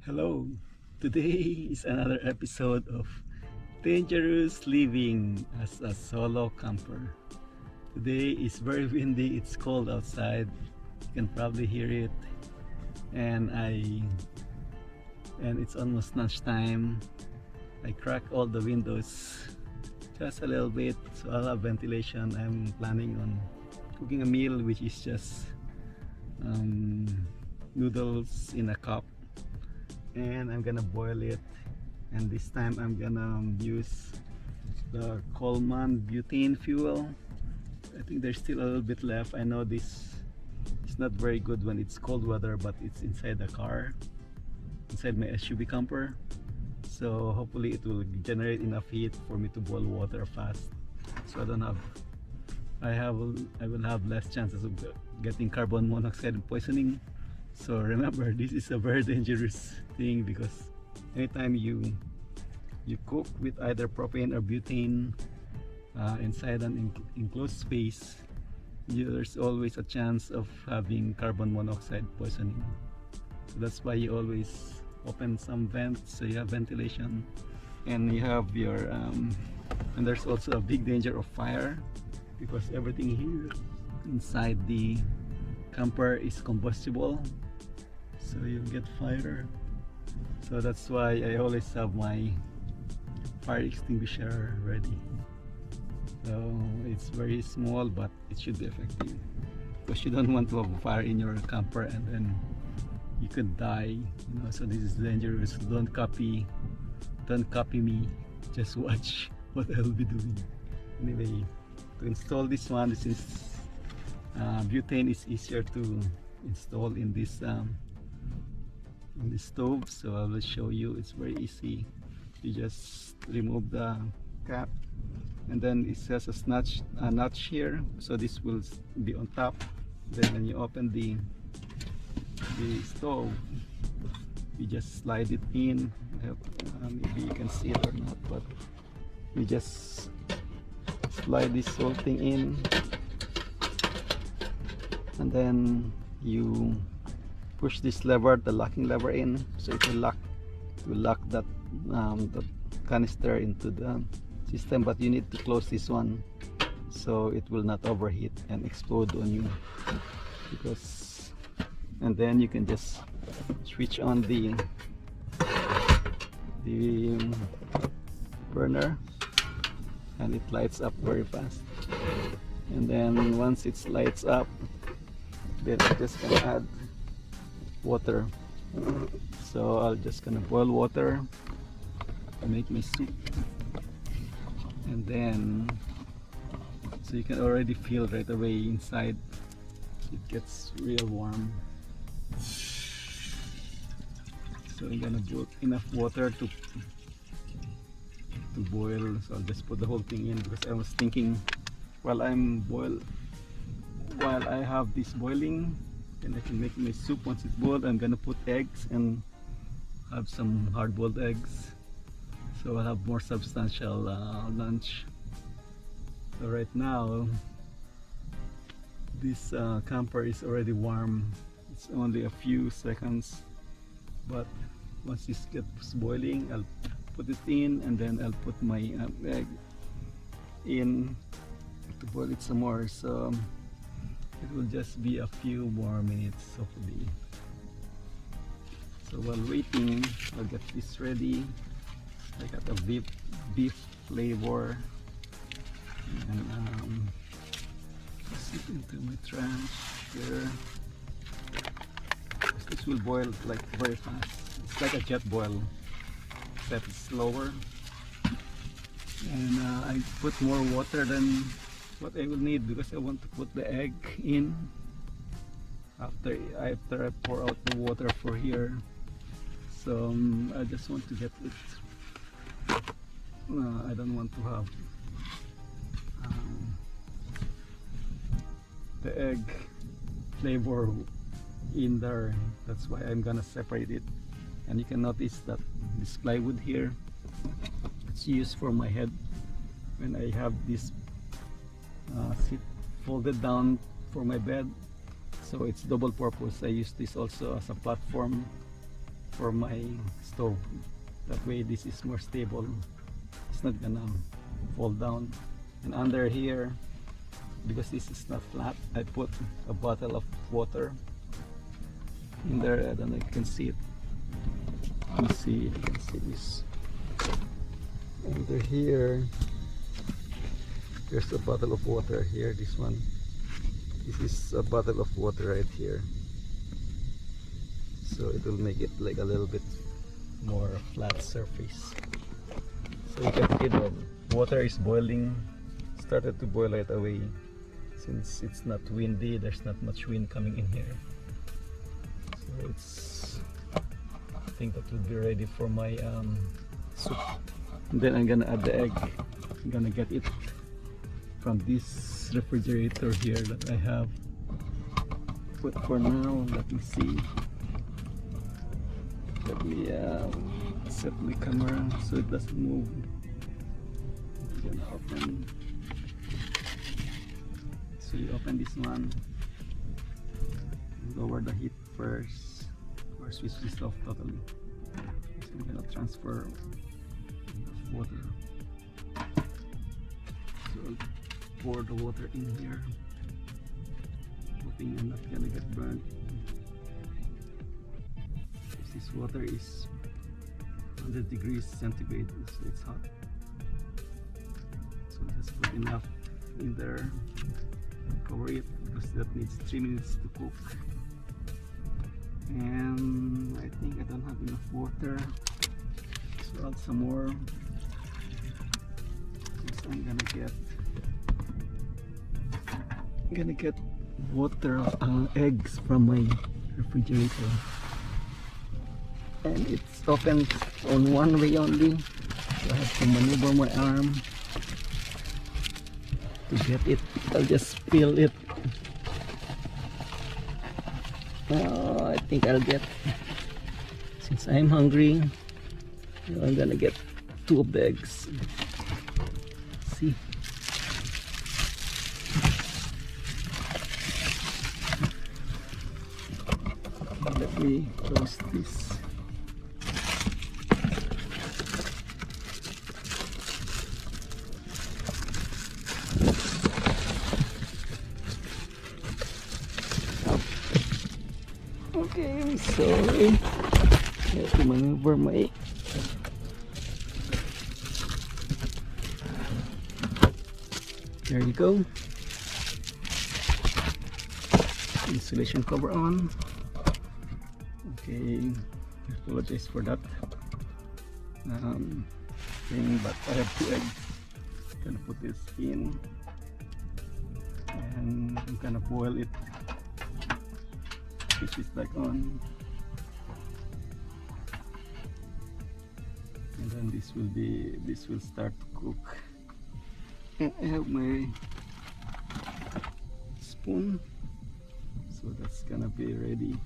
Hello, today is another episode of Dangerous Living as a Solo Camper. Today is very windy, it's cold outside, you can probably hear it, and it's almost lunchtime. I crack all the windows just a little bit so I'll have ventilation. I'm planning on cooking a meal which is just noodles in a cup, and I'm gonna boil it, and this time I'm gonna use the Coleman butane fuel. I think there's still a little bit left. I know this is not very good when it's cold weather, but it's inside the car, inside my SUV camper, so hopefully it will generate enough heat for me to boil water fast, so I will have less chances of getting carbon monoxide poisoning. So remember, this is a very dangerous thing because anytime you cook with either propane or butane inside an enclosed space, there's always a chance of having carbon monoxide poisoning. So that's why you always open some vents so you have ventilation, and you have your and there's also a big danger of fire because everything here inside the camper is combustible, so you'll get fire. So that's why I always have my fire extinguisher ready. So it's very small, but it should be effective because you don't want to have a fire in your camper and then you could die, so this is dangerous. Don't copy me, just watch what I'll be doing. Anyway, to install this one, since butane is easier to install in this stove, so I will show you. It's very easy. You just remove the cap, and then it has a notch here, so this will be on top. Then when you open the stove, you just slide it in. Maybe you can see it or not, but you just slide this whole thing in, and then you push this lever, the locking lever, in, so it will lock that the canister into the system. But you need to close this one so it will not overheat and explode on you, and then you can just switch on the burner, and it lights up very fast. And then once it lights up, then I'm just gonna add water. So I'll just gonna boil water to make my soup, and then so you can already feel right away inside it gets real warm. So I'm gonna put enough water to boil. So I'll just put the whole thing in because I was thinking while I have this boiling, and I can make my soup. Once it's boiled, I'm gonna put eggs and have some hard-boiled eggs, so I'll have more substantial lunch. So right now this camper is already warm. It's only a few seconds, but once this gets boiling, I'll put it in, and then I'll put my egg in to boil it some more. So it will just be a few more minutes, hopefully. So while waiting, I'll get this ready. I got a beef flavor, and put it into my trash here. This will boil like very fast. It's like a jet boil, except it's slower. And I put more water than what I will need because I want to put the egg in after I pour out the water for here. So I just want to get it. I don't want to have the egg flavor in there. That's why I'm gonna separate it. And you can notice that this plywood here, it's used for my head when I have this seat folded down for my bed, so it's double purpose. I use this also as a platform for my stove. That way this is more stable, it's not gonna fall down. And under here, because this is not flat, I put a bottle of water in there. I don't know if you can see it. You can see this under here. There's a bottle of water here. This one, this is a bottle of water right here, so it will make it like a little bit more flat surface. So you can see the water is boiling, started to boil right away. Since it's not windy, there's not much wind coming in here, so it's, I think that would be ready for my soup. And then I'm gonna add the egg. I'm gonna get it from this refrigerator here that I have. But for now, let me see. Let me set my camera so it doesn't move. I'm gonna open. So you open this one. Lower the heat first, or switch this off totally. So I'm gonna transfer enough water. So I'll pour the water in here, hoping I'm not gonna get burnt. This water is 100 degrees centigrade, so it's hot. So just put enough in there, cover it, because that needs 3 minutes to cook. And I think I don't have enough water, so add some more. So I'm gonna get water, eggs from my refrigerator, and it's opened on one way only, so I have to maneuver my arm to get it. I'll just peel it. I think I'll get, since I'm hungry, I'm gonna get 2 of the eggs. See, let me close this. Okay, I'm sorry. I have to maneuver my, there you go. Insulation cover on. Okay, I apologize for that thing, but I have 2 eggs. I'm gonna put this in, and I'm gonna boil it. Switch this back on, and then this will start to cook. And I have my spoon, so that's gonna be ready.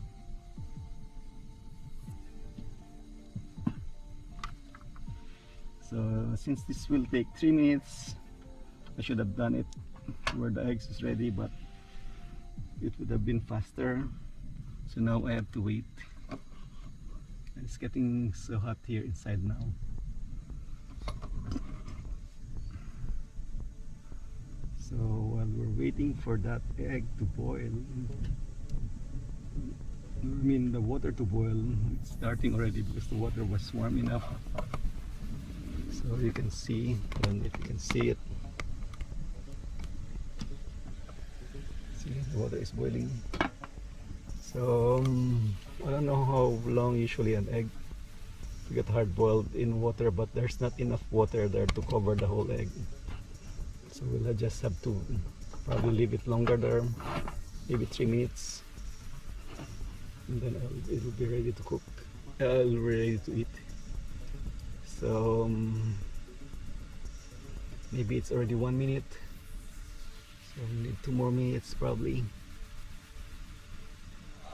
So since this will take 3 minutes, I should have done it where the eggs is ready, but it would have been faster. So now I have to wait. And it's getting so hot here inside now. So while we're waiting for that egg to boil, I mean the water to boil, it's starting already because the water was warm enough. So you can see, I don't know if you can see it. See, the water is boiling. So I don't know how long usually an egg to get hard boiled in water, but there's not enough water there to cover the whole egg. So we'll just have to probably leave it longer there, maybe 3 minutes, and then it will be ready to cook. It'll be ready to eat. So maybe it's already 1 minute, so we need 2 more minutes probably.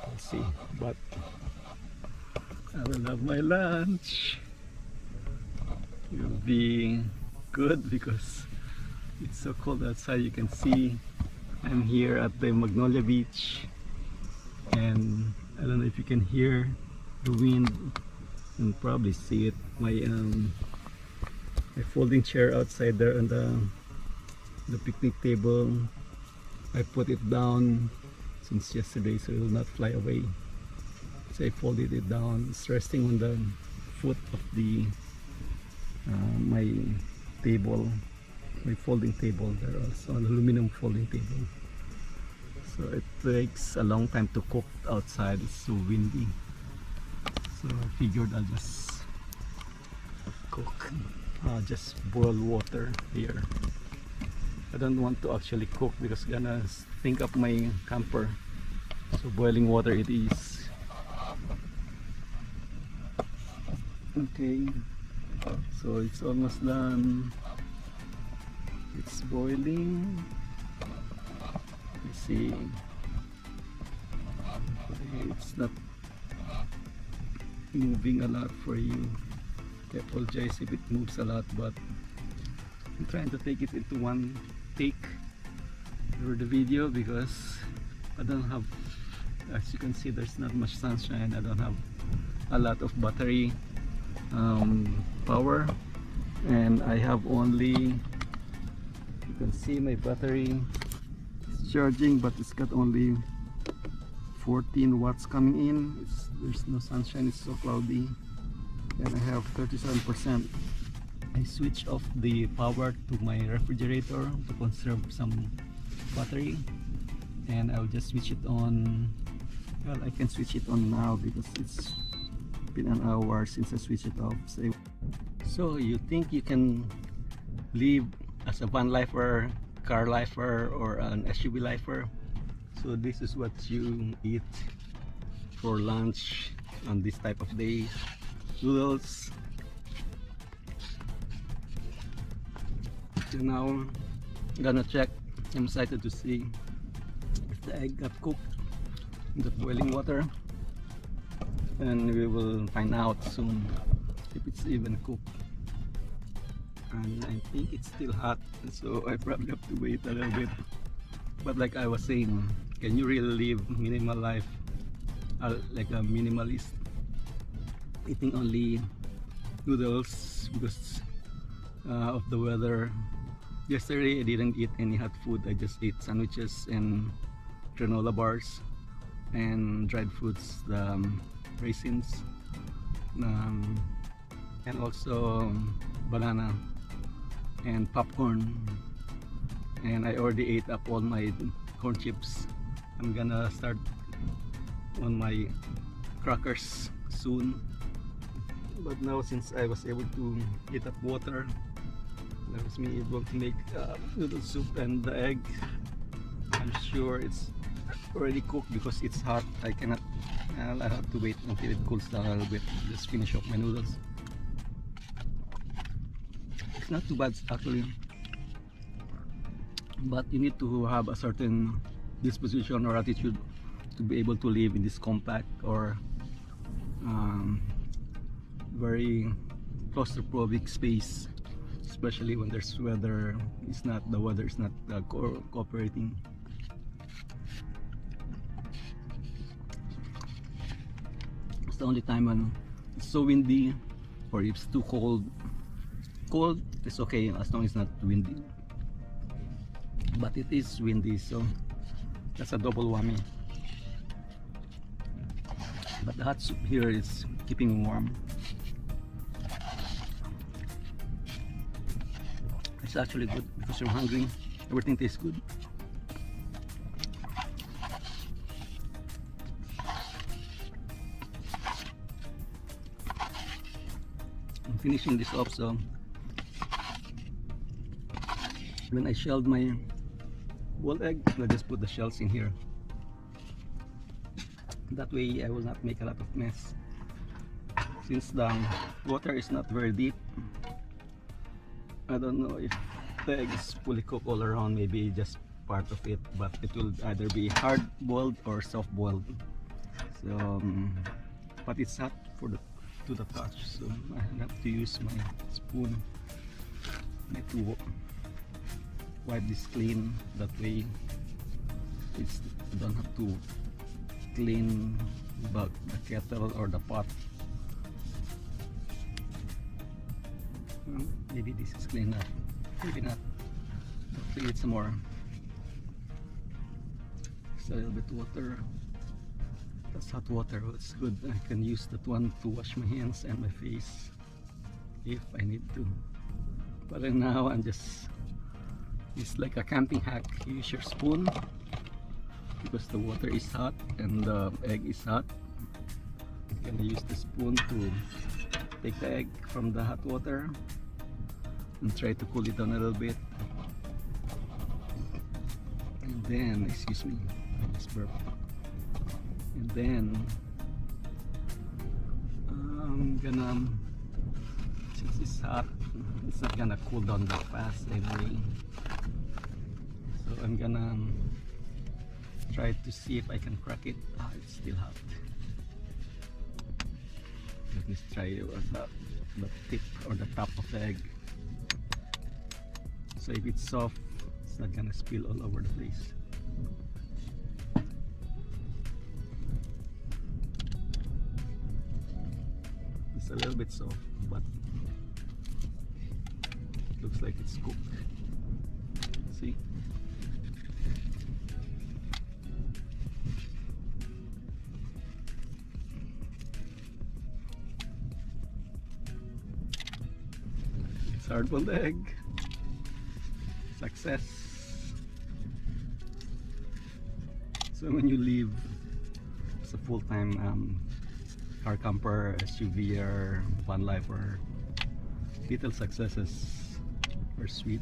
We'll see, but I will have my lunch. It will be good because it's so cold outside. You can see I'm here at the Magnolia Beach, and I don't know if you can hear the wind. You can probably see it. My folding chair outside there on the picnic table. I put it down since yesterday so it will not fly away. So I folded it down. It's resting on the foot of the my table, my folding table. There also an aluminum folding table. So it takes a long time to cook outside. It's so windy. So I figured I'll just cook. Just boil water here. I don't want to actually cook because it's gonna stink up my camper. So boiling water it is. Okay, so it's almost done. It's boiling. Let's see. Okay, it's not moving a lot for you. I apologize if it moves a lot, but I'm trying to take it into one take for the video because I don't have, as you can see, there's not much sunshine. I don't have a lot of battery power, and I have only, you can see my battery is charging, but it's got only 14 watts coming in. There's no sunshine, it's so cloudy, and I have 37%. I switch off the power to my refrigerator to conserve some battery, and I'll just switch it on. Well, I can switch it on now because it's been an hour since I switched it off. So you think you can live as a van lifer, car lifer, or an SUV lifer? So this is what you eat for lunch on this type of day. Noodles. So now I'm gonna check. I'm excited to see if the egg got cooked in the boiling water, and we will find out soon if it's even cooked. And I think it's still hot, so I probably have to wait a little bit. But like I was saying, can you really live minimal life, like a minimalist, eating only noodles because of the weather? Yesterday I didn't eat any hot food. I just ate sandwiches and granola bars and dried fruits, the raisins, and also banana and popcorn. And I already ate up all my corn chips. I'm gonna start on my crackers soon. But now, since I was able to heat up water, that was me able to make noodle soup and the egg. I'm sure it's already cooked because it's hot. I cannot, I have to wait until it cools down a little bit. Just finish off my noodles. It's not too bad actually, but you need to have a certain disposition or attitude to be able to live in this compact or very claustrophobic space, especially when there's weather. The weather is not cooperating. It's the only time when it's so windy or if it's too cold. Cold is okay as long as it's not windy, but it is windy, so that's a double whammy. But the hot soup here is keeping me warm. It's actually good because you're hungry. Everything tastes good. I'm finishing this off, so when I shelled my boiled egg, I just put the shells in here. That way I will not make a lot of mess. Since the water is not very deep, I don't know if the egg is fully cooked all around, maybe just part of it, but it will either be hard boiled or soft boiled. So but it's hot to the touch, so I have to use my spoon to wipe this clean. That way I don't have to clean the kettle or the pot. Maybe this is clean enough, maybe not. Hopefully it's more. Just a little bit water. That's hot water. It's good. I can use that one to wash my hands and my face if I need to. But right now it's like a camping hack. You use your spoon because the water is hot and the egg is hot. You can use the spoon to take the egg from the hot water and try to cool it down a little bit. And then, excuse me, I just burped. And then I'm gonna, since it's hot, it's not gonna cool down that fast anyway. So I'm gonna try to see if I can crack it. Ah, it's still hot. Let me try the tip or the top of the egg. So if it's soft, it's not gonna spill all over the place. It's a little bit soft, but it looks like it's cooked. See? It's hard-boiled egg. Success. So when you live as a full-time car camper, SUVer, Vanlife, or little successes are sweet.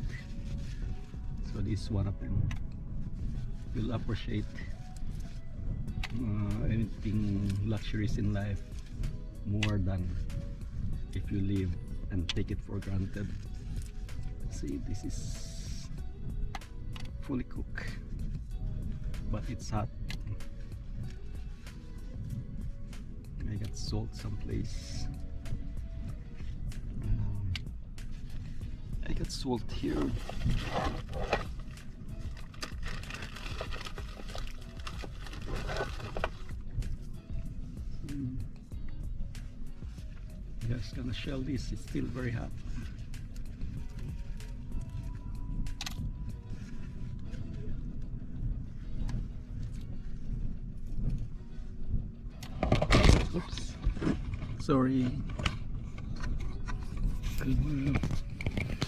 So this is one of them. You'll appreciate anything luxuries in life more than if you live and take it for granted. See, this is fully cooked, but it's hot. I got salt someplace. I got salt here. Just gonna shell this. It's still very hot. Oops, sorry.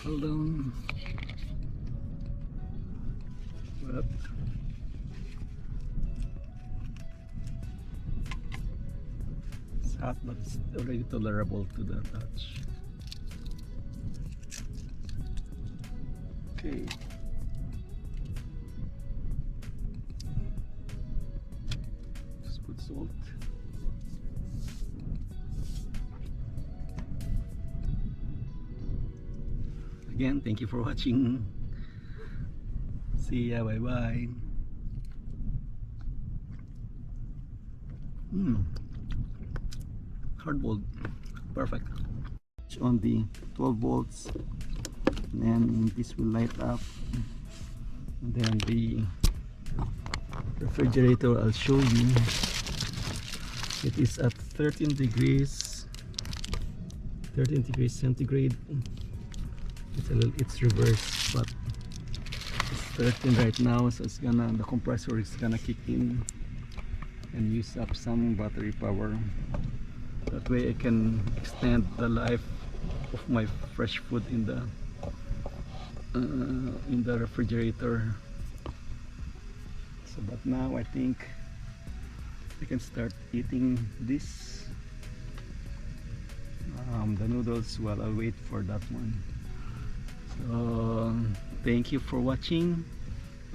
Hold on. But it's hot, but it's already tolerable to the touch. Okay. Just put salt. Again, thank you for watching. See ya, bye bye. Hard boiled, perfect. On the 12 volts, and then this will light up, and then the refrigerator, I'll show you. It is at 13 degrees centigrade. It's reversed, but it's 13 right now, so it's gonna, the compressor is gonna kick in and use up some battery power. That way I can extend the life of my fresh food in the refrigerator. So but now I think I can start eating this, the noodles, while I wait for that one. So thank you for watching.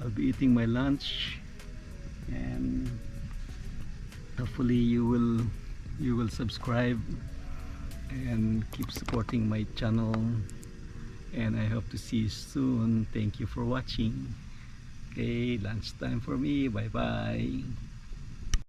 I'll be eating my lunch, and hopefully you will subscribe and keep supporting my channel, and I hope to see you soon. Thank you for watching. Okay, lunchtime for me. Bye bye.